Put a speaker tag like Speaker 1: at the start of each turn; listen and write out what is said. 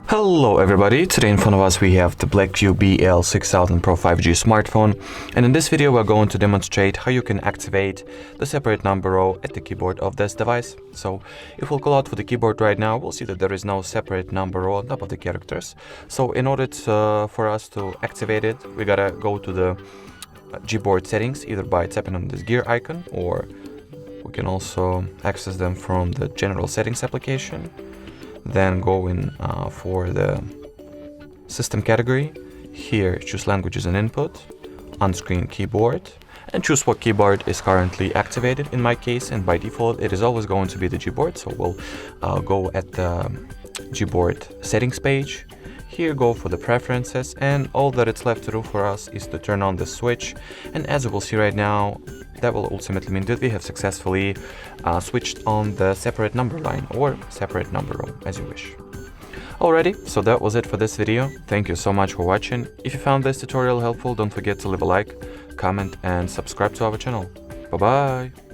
Speaker 1: Hello everybody, today in front of us we have the BLACKVIEW BL6000 Pro 5G smartphone, and in this video we're going to demonstrate how you can activate the separate number row at the keyboard of this device. So if we'll call out for the keyboard right now, we'll see that there is no separate number row on top of the characters. So in order for us to activate it, we gotta go to the Gboard settings, either by tapping on this gear icon, or we can also access them from the general settings application. Then go in for the system category. Here choose languages and input, on-screen keyboard, and choose what keyboard is currently activated. In my case, and by default, it is always going to be the Gboard, so we'll go at the Gboard settings page. Here go for the preferences, and all that it's left to do for us is to turn on the switch, and as you will see right now, that will ultimately mean that we have successfully switched on the separate number line or separate number row, as you wish. Alrighty, so that was it for this video. Thank you so much for watching. If you found this tutorial helpful, don't forget to leave a like, comment and subscribe to our channel. Bye bye!